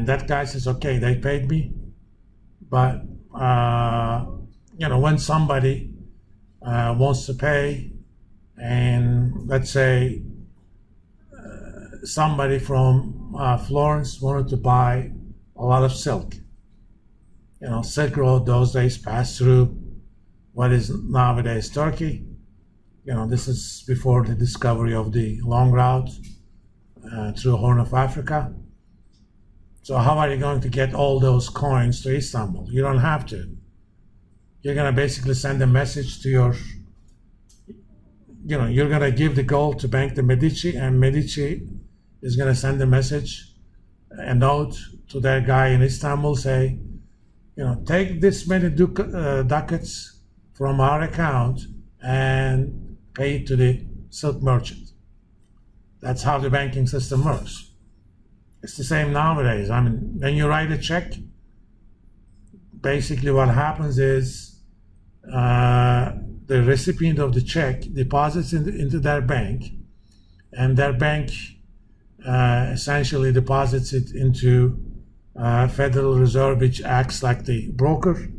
And that guy says, okay, they paid me, but when somebody wants to pay, and let's say somebody from Florence wanted to buy a lot of silk. Silk Road those days passed through what is nowadays Turkey. This is before the discovery of the long route through Horn of Africa. So how are you going to get all those coins to Istanbul? You don't have to. You're going to basically send a message to your, you're going to give the gold to Bank de Medici, and Medici is going to send a message, a note to that guy in Istanbul, say, take this many ducats from our account and pay it to the silk merchant. That's how the banking system works. It's the same nowadays. When you write a check, basically what happens is the recipient of the check deposits into their bank, and their bank essentially deposits it into Federal Reserve, which acts like the broker.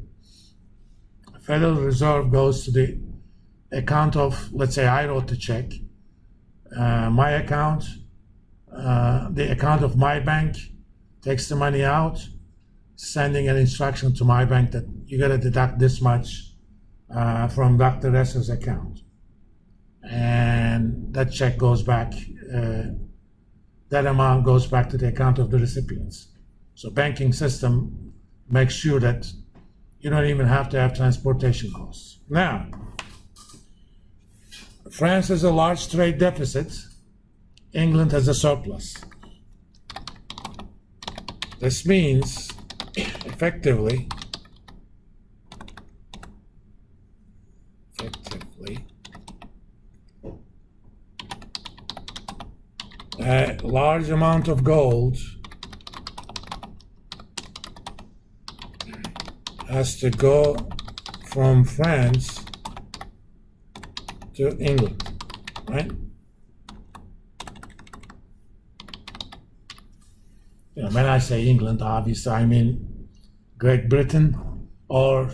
Federal Reserve goes to the account of, let's say I wrote the check, my account, the account of my bank takes the money out, sending an instruction to my bank that you got to deduct this much from Dr. Resser's account. And that check goes back, that amount goes back to the account of the recipients. So banking system makes sure that you don't even have to have transportation costs. Now, France has a large trade deficit. England has a surplus. This means, effectively, a large amount of gold has to go from France to England, right? When I say England, obviously I mean Great Britain, or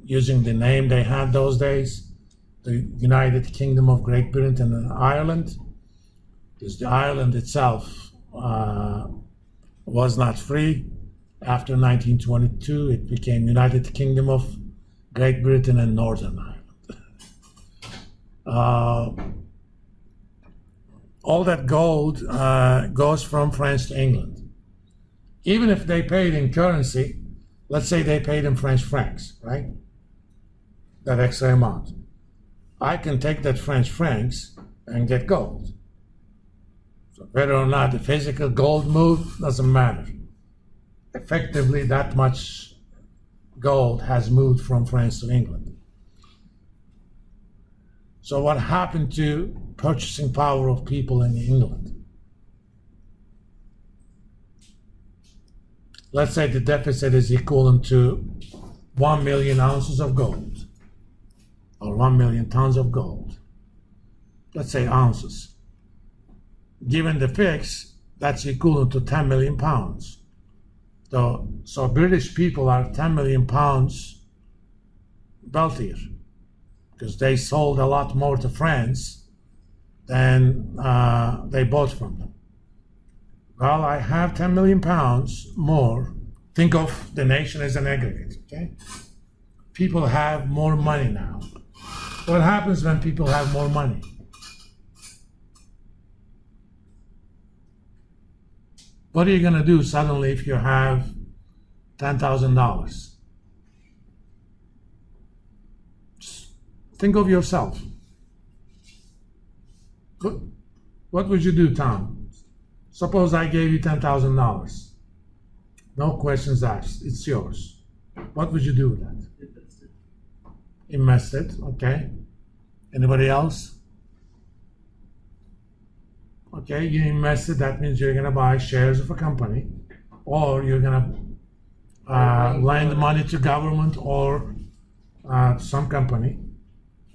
using the name they had those days, the United Kingdom of Great Britain and Ireland, because the Ireland itself was not free. After 1922, it became United Kingdom of Great Britain and Northern Ireland. All that gold goes from France to England. Even if they paid in currency, let's say they paid in French francs, right? That extra amount. I can take that French francs and get gold. So whether or not the physical gold moved doesn't matter. Effectively, that much gold has moved from France to England. So what happened to purchasing power of people in England? Let's say the deficit is equivalent to 1 million ounces of gold, or 1 million tons of gold. Let's say ounces. Given the fix, that's equivalent to 10 million pounds. So British people are 10 million pounds wealthier because they sold a lot more to France than they bought from them. Well, I have 10 million pounds more. Think of the nation as an aggregate, okay? People have more money now. What happens when people have more money? What are you going to do suddenly if you have $10,000? Think of yourself. What would you do, Tom? Suppose I gave you $10,000. No questions asked. It's yours. What would you do with that? Invest it. Okay. Anybody else? Okay, you invested, that means you're going to buy shares of a company, or you're going to lend money to government or some company,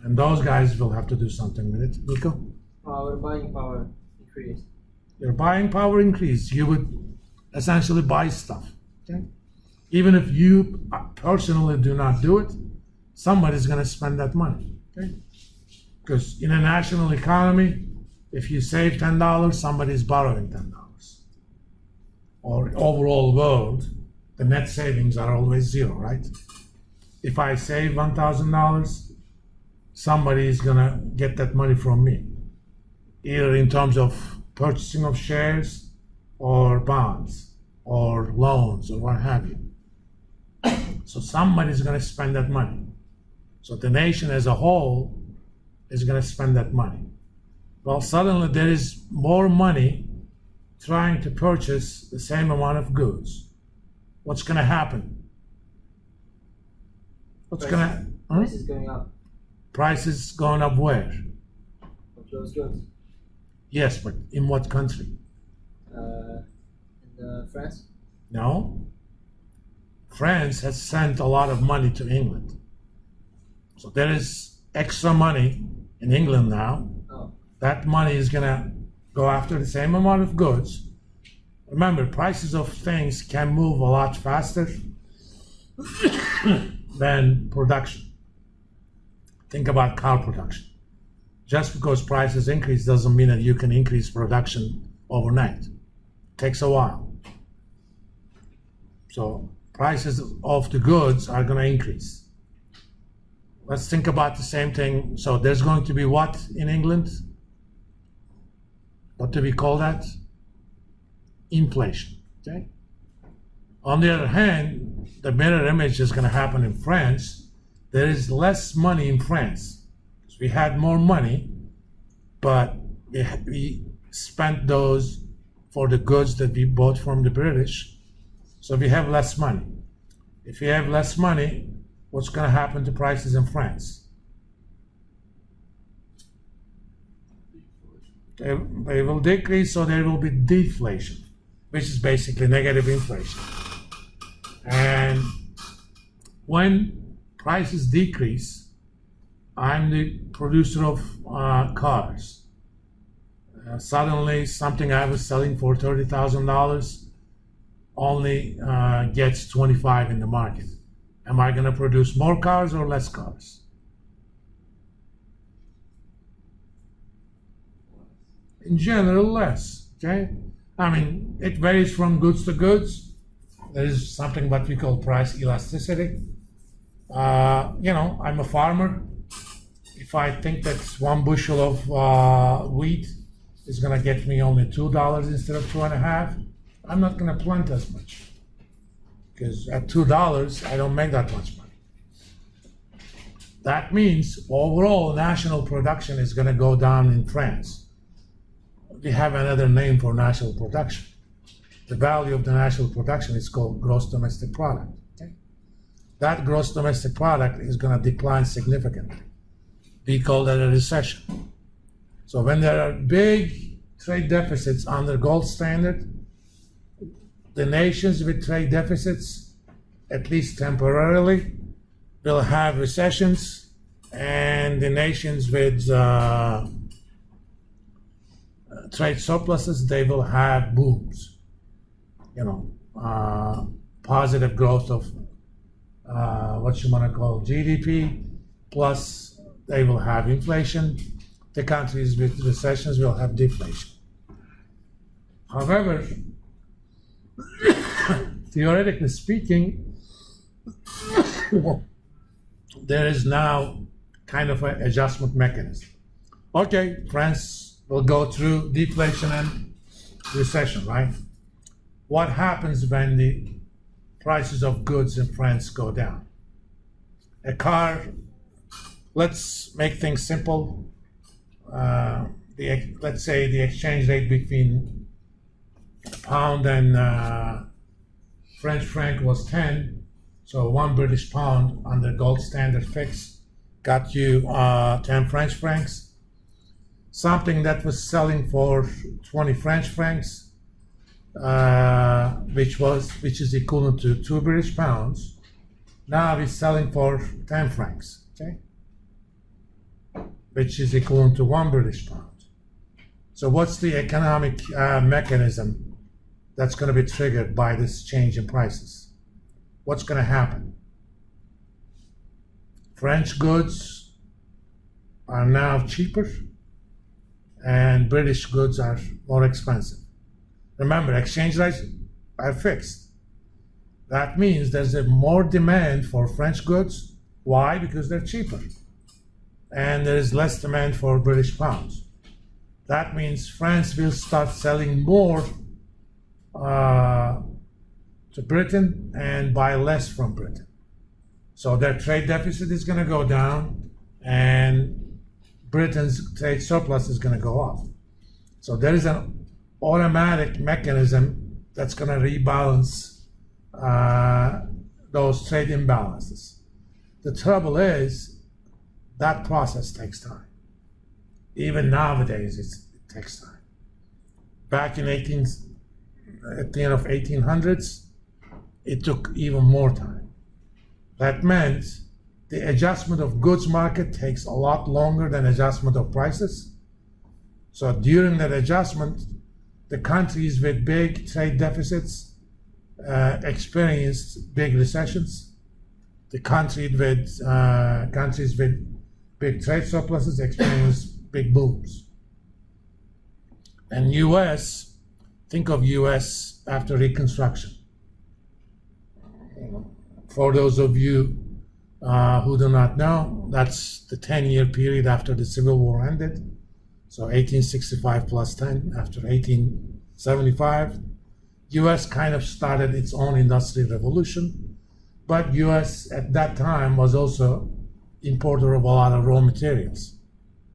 and those guys will have to do something with it. Nico? Our buying power increased. Your buying power increased. You would essentially buys stuff. Okay? Even if you personally do not do it, somebody's going to spend that money. Okay? Because in a national economy, if you save $10, somebody's borrowing $10. Or overall world, the net savings are always zero, right? If I save $1,000, somebody is gonna get that money from me, either in terms of purchasing of shares or bonds or loans or what have you. So somebody's gonna spend that money. So the nation as a whole is gonna spend that money. Well, suddenly there is more money trying to purchase the same amount of goods. What's gonna happen? Prices going up. Prices going up where? Of those goods. Yes, but in what country? In France. No. France has sent a lot of money to England. So there is extra money in England now. Oh. That money is gonna go after the same amount of goods. Remember, prices of things can move a lot faster than production. Think about car production. Just because prices increase doesn't mean that you can increase production overnight. It takes a while. So prices of the goods are going to increase. Let's think about the same thing. So there's going to be what in England? What do we call that? Inflation. Okay. On the other hand, the mirror image is going to happen in France. There is less money in France. We had more money, but we spent those for the goods that we bought from the British. So we have less money. If we have less money, what's going to happen to prices in France? They will decrease, so there will be deflation, which is basically negative inflation. And when prices decrease, I'm the producer of cars. Suddenly, something I was selling for $30,000 only gets 25 in the market. Am I going to produce more cars or less cars? In general, less. Okay. I mean, it varies from goods to goods. There is something what we call price elasticity. I'm a farmer. If I think that one bushel of wheat is going to get me only $2 instead of $2.50, I'm not going to plant as much. Because at $2, I don't make that much money. That means overall national production is going to go down in France. We have another name for national production. The value of the national production is called gross domestic product. Okay? That gross domestic product is going to decline significantly. We call that a recession. So when there are big trade deficits under gold standard, the nations with trade deficits, at least temporarily, will have recessions, and the nations with trade surpluses, they will have booms. Positive growth of what you want to call GDP, plus they will have inflation. The countries with recessions will have deflation. However, theoretically speaking, there is now kind of an adjustment mechanism. Okay, France will go through deflation and recession, right? What happens when the prices of goods in France go down? A car, let's make things simple. Let's say the exchange rate between pound and French franc was 10, so 1 British pound under gold standard fix got you 10 French francs. Something that was selling for 20 French francs, which is equivalent to 2 British pounds, now is selling for 10 francs, okay? Which is equivalent to 1 British pound. So what's the economic mechanism that's going to be triggered by this change in prices. What's going to happen? French goods are now cheaper and British goods are more expensive. Remember, exchange rates are fixed. That means there's a more demand for French goods. Why? Because they're cheaper. And there is less demand for British pounds. That means France will start selling more to Britain and buy less from Britain. So their trade deficit is going to go down and Britain's trade surplus is going to go up. So there is an automatic mechanism that's going to rebalance those trade imbalances. The trouble is that process takes time. Even nowadays, it takes time. Back at the end of 1800s, it took even more time. That meant the adjustment of goods market takes a lot longer than adjustment of prices. So during that adjustment, the countries with big trade deficits experienced big recessions. The countries with big trade surpluses experienced big booms. And U.S., think of U.S. after Reconstruction. For those of you who do not know, that's the 10-year period after the Civil War ended. So 1865 plus 10 after 1875. U.S. kind of started its own industrial revolution, but U.S. at that time was also importer of a lot of raw materials.